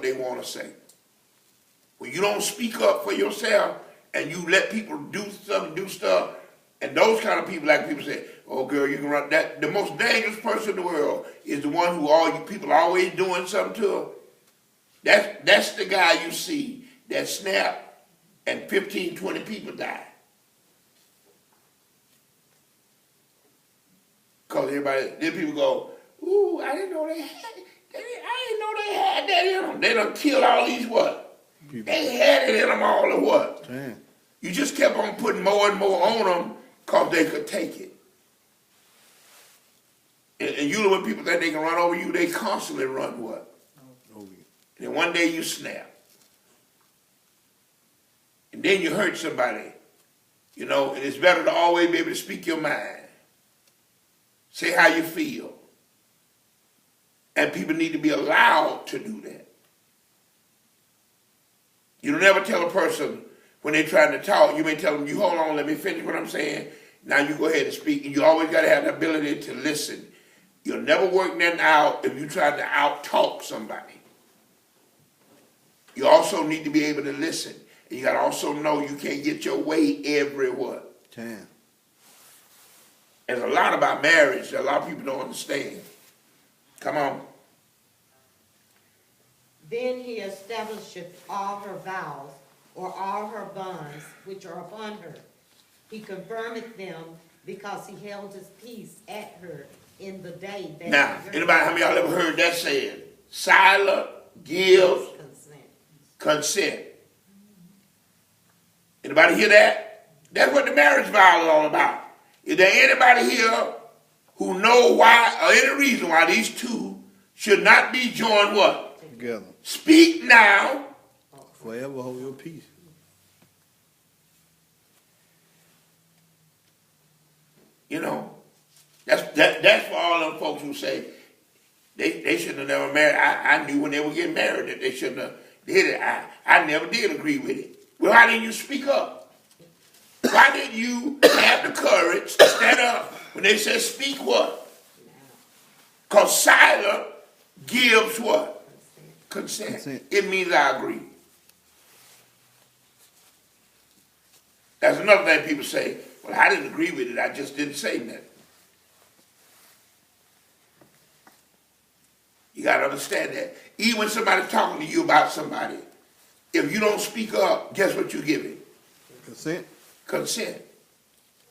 what they want to say. When you don't speak up for yourself and you let people do stuff, and those kind of people, like people say, oh girl, you can run that. The most dangerous person in the world is the one who all you people are always doing something to. That's the guy you see that snap and 15, 20 people die. Because everybody, then people go, ooh, I didn't know they had it. I didn't know they had that in them. They done killed all these what? People. They had it in them all or what? Damn. You just kept on putting more and more on them because they could take it. And usually when people think they can run over you, they constantly run what? Over you. And then one day you snap. And then you hurt somebody. You know, and it's better to always be able to speak your mind. Say how you feel. And people need to be allowed to do that. You don't ever tell a person when they're trying to talk, you may tell them, you hold on, let me finish what I'm saying. Now you go ahead and speak. And you always got to have the ability to listen. You'll never work nothing out if you try to out-talk somebody. You also need to be able to listen. And you got to also know you can't get your way everywhere. Damn. There's a lot about marriage that a lot of people don't understand. Come on. Then he establisheth all her vows, or all her bonds, which are upon her. He confirmeth them, because he held his peace at her in the day that. Now, anybody, how many of y'all ever heard that said? Silent gives consent. Anybody hear that? That's what the marriage vow is all about. Is there anybody here who know why or any reason why these two should not be joined what? Together. Speak now. Forever hold your peace. You know, that's for all them folks who say they shouldn't have never married. I knew when they were getting married that they shouldn't have did it. I never did agree with it. Well, why didn't you speak up? Why didn't you have the courage to stand up when they said speak what? Because silence gives what? Consent. It means I agree. That's another thing people say, well, I didn't agree with it, I just didn't say nothing. You got to understand that. Even when somebody's talking to you about somebody, if you don't speak up, guess what you're giving? Consent. Consent.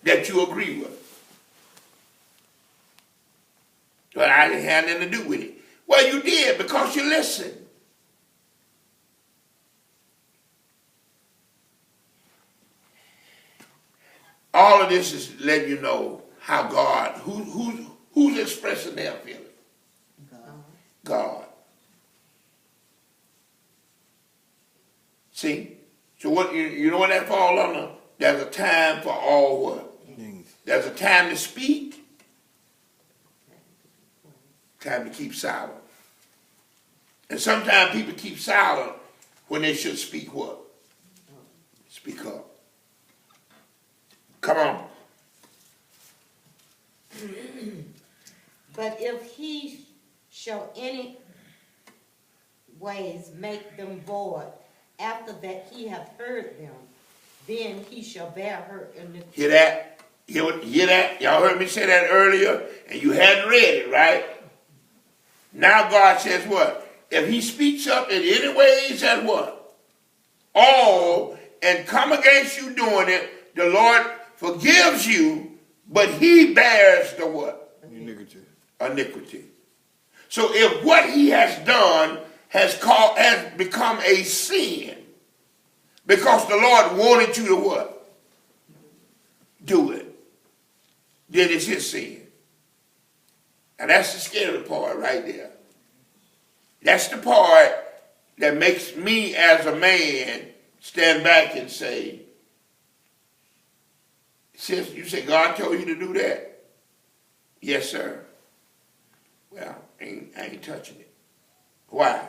That you agree with. But I didn't have nothing to do with it. Well, you did because you listened. All of this is letting you know how God, who's expressing their feeling? God. See? So what you know what that falls under? There's a time for all what? There's a time to speak, time to keep silent. And sometimes people keep silent when they should speak what? Speak up. Come on. But if he shall any ways make them void, after that he hath heard them, then he shall bear her iniquity. Hear that? Hear that? Y'all heard me say that earlier, and you hadn't read it, right? Now God says what? If he speaks up in any ways at what? All, and come against you doing it, the Lord forgives you, but he bears the what? Iniquity. So if what he has done has become a sin, because the Lord wanted you to what? Do it. Then it's his sin. And that's the scary part right there. That's the part that makes me as a man stand back and say, sis, you say God told you to do that? Yes, sir. Well, I ain't touching it. Why?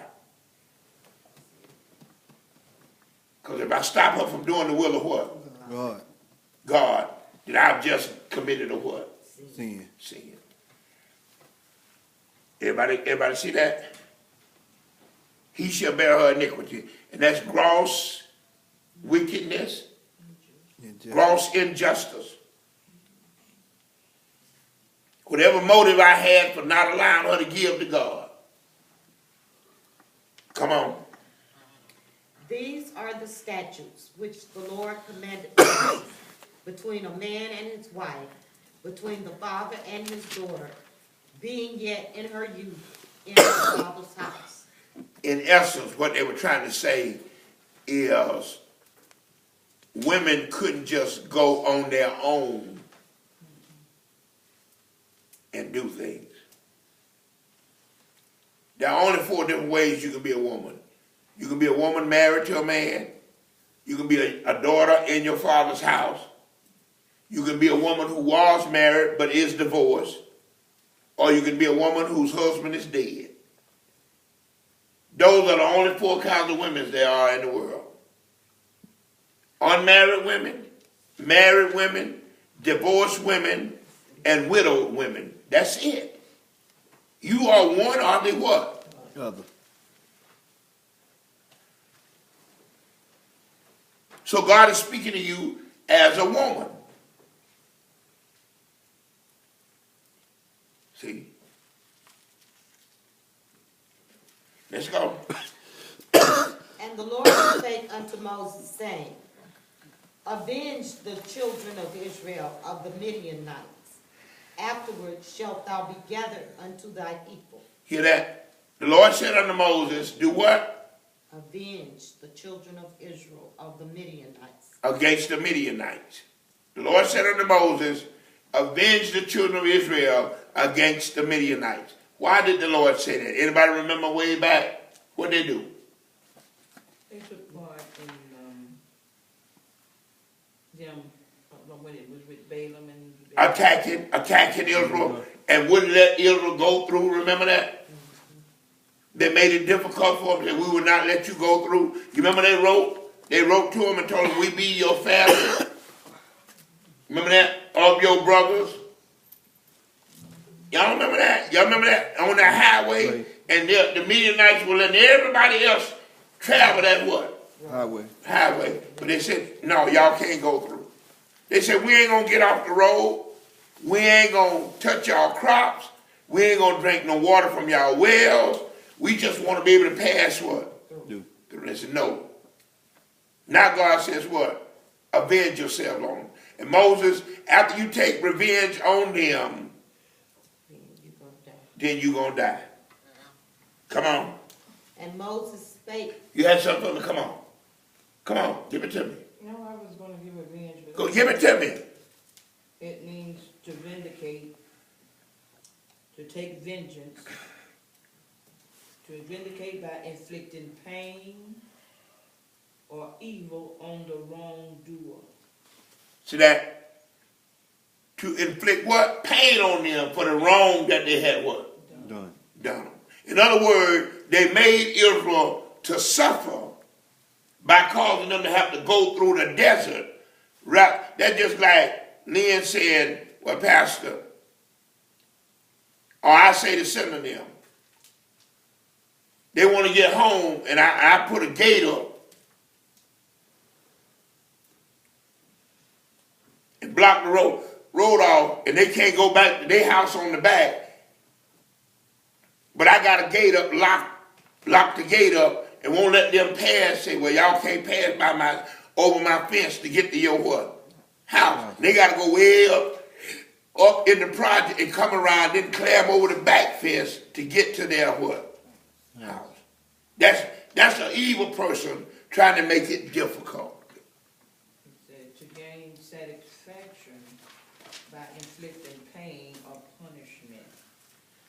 Because if I stop her from doing the will of what? God, then I've just committed a what? Sin. Everybody see that? he shall bear her iniquity. And that's gross wickedness, gross injustice. Whatever motive I had for not allowing her to give to God. Come on. These are the statutes which the Lord commanded between a man and his wife, between the father and his daughter, being yet in her youth in her father's house. In essence, what they were trying to say is women couldn't just go on their own and do things. There are only 4 different ways you can be a woman. You can be a woman married to a man. You can be a daughter in your father's house. You can be a woman who was married but is divorced. Or you can be a woman whose husband is dead. Those are the only 4 kinds of women there are in the world. Unmarried women, married women, divorced women, and widowed women. That's it. You are one or the what? Other. So God is speaking to you as a woman. See? Let's go. And the Lord spake unto Moses, saying, Avenge the children of Israel of the Midianites. Afterward shalt thou be gathered unto thy people. Hear that? The Lord said unto Moses, do what? Avenge the children of Israel of the Midianites. Against the Midianites. The Lord said unto Moses, avenge the children of Israel against the Midianites. Why did the Lord say that? Anybody remember way back? What did they do? They took part in them, when it was with Balaam and Attacking Israel and wouldn't let Israel go through. Remember that? They made it difficult for them. That we would not let you go through. You remember they wrote? They wrote to them and told them, we be your family. Remember that? Of your brothers. Y'all remember that? Y'all remember that? On that highway? Right. And the Midianites were letting everybody else travel that what? Highway. But they said, no, y'all can't go through. They said, we ain't going to get off the road. We ain't going to touch y'all crops. We ain't going to drink no water from y'all wells. We just want to be able to pass what? Do. They said, no. Now God says what? Avenge yourself on them. And Moses, after you take revenge on them, then you're going to die. Come on. And Moses spake. You had something to come on. Come on, give it to me. No, I was going to give revenge. But Go give it to me. it means to vindicate, to take vengeance, to vindicate by inflicting pain or evil on the wrongdoer. See that? To inflict what? Pain on them for the wrong that they had what? Done. In other words, they made Israel to suffer by causing them to have to go through the desert. Right? That's just like Lynn said, well, Pastor, or I say the synonym. They want to get home, and I put a gate up and block the road off, and they can't go back to their house on the back. But I got a gate up, lock the gate up, and won't let them pass. Say, well, y'all can't pass over my fence to get to your what? House. They got to go way up in the project and come around, then climb over the back fence to get to their what? House. That's an evil person trying to make it difficult. It said to gain satisfaction by inflicting pain or punishment.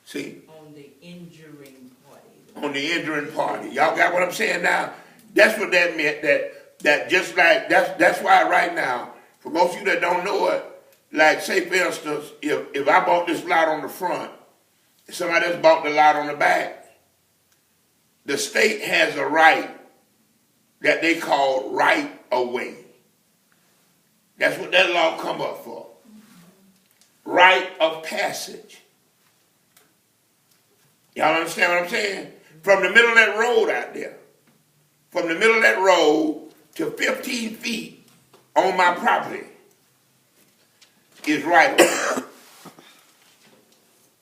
See? On the injuring party. On the injuring party. Y'all got what I'm saying now? That's what that meant. That just like, that's why right now, for most of you that don't know it, like say for instance, if I bought this lot on the front, and somebody else bought the lot on the back, the state has a right that they call right of way. That's what that law come up for. Right of passage. Y'all understand what I'm saying? From the middle of that road out there, from the middle of that road to 15 feet on my property is right away.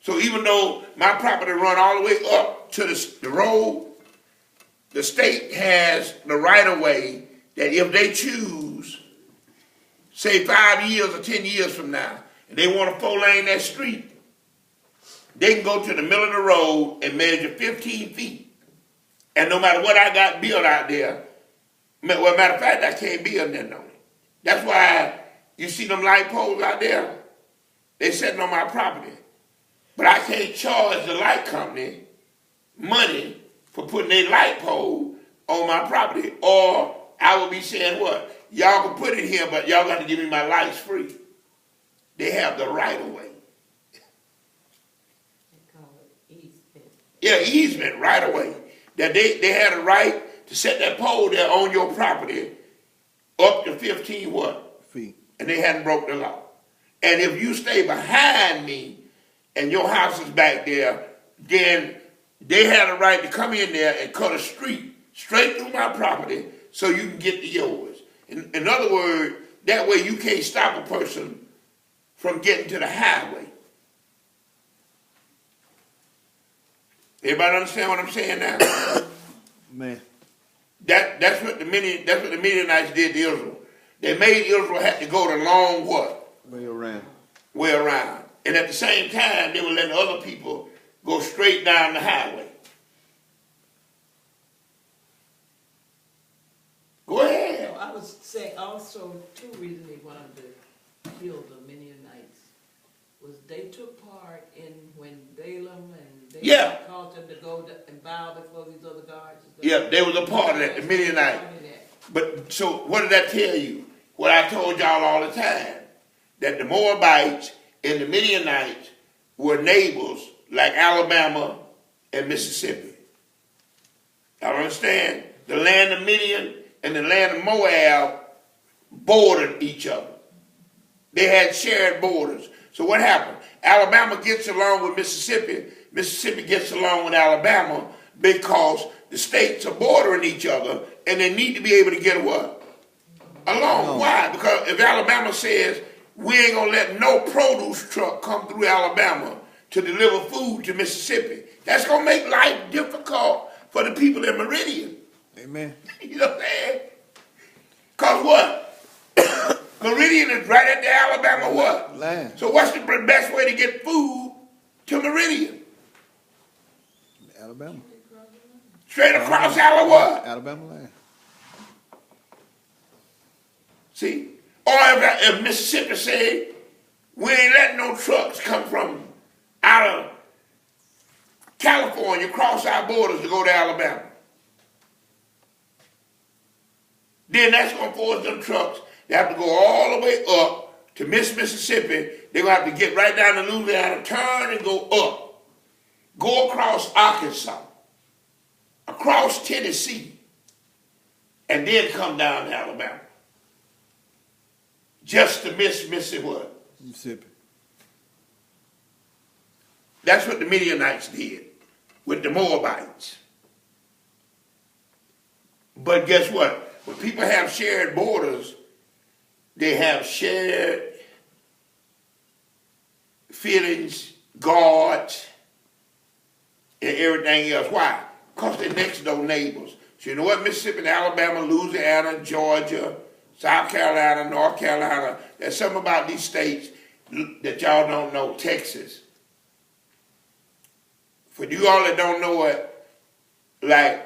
So even though my property run all the way up to the road, the state has the right of way that if they choose, say 5 years or 10 years from now, and they want to 4-lane that street, they can go to the middle of the road and measure 15 feet. And no matter what I got built out there, well, matter of fact, I can't build nothing on it. That's why you see them light poles out there, they sitting on my property. But I can't charge the light company money for putting a light pole on my property. Or I will be saying what? Y'all can put it here, but y'all got to give me my lights free. They have the right of way. They call it easement. Yeah, easement, right of way. That they had a right to set that pole there on your property up to 15 what? Feet. And they hadn't broke the law. And if you stay behind me and your house is back there, then they had a right to come in there and cut a street straight through my property so you can get to yours. In other words, that way you can't stop a person from getting to the highway. Everybody understand what I'm saying now? Man, That's what the Midianites did to Israel. They made Israel have to go the long what? way around. Way around. And at the same time, they were letting other people go straight down the highway. Go ahead. So I was saying also, two reasons they wanted to kill the Midianites was they took part in when Balaam and they Yeah. caused them to go and bow before these other gods. And stuff. Yeah, they was a part of that, the Midianites. But so what did that tell you? What I told y'all all the time, that the Moabites and the Midianites were neighbors like Alabama and Mississippi. Y'all understand? The land of Midian and the land of Moab bordered each other. They had shared borders. So what happened? Alabama gets along with Mississippi. Mississippi gets along with Alabama because the states are bordering each other and they need to be able to get what? Along. Why? Because if Alabama says, we ain't going to let no produce truck come through Alabama to deliver food to Mississippi, that's going to make life difficult for the people in Meridian. Amen. You know what I'm saying? Because what? Meridian is right at the Alabama what? Land. So what's the best way to get food to Meridian? Alabama. Straight across Alabama. Alabama land. See? Or if Mississippi said, we ain't letting no trucks come from out of California across our borders to go to Alabama. Then that's going to force them trucks. They have to go all the way up to Mississippi. They're going to have to get right down to Louisiana, turn and go up. Go across Arkansas, across Tennessee, and then come down to Alabama. Just to miss Mississippi what? Mississippi. That's what the Midianites did with the Moabites. But guess what? When people have shared borders, they have shared feelings, gods, and everything else. Why? Because they're next door neighbors. So you know what? Mississippi, Alabama, Louisiana, Georgia, South Carolina, North Carolina, there's something about these states that y'all don't know. Texas. For you all that don't know it, like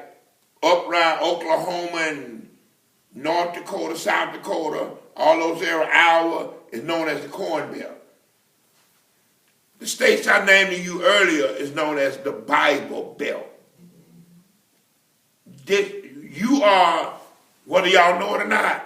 up around Oklahoma and North Dakota, South Dakota, all those areas, Iowa, is known as the Corn Belt. The states I named to you earlier is known as the Bible Belt. You are, whether y'all know it or not,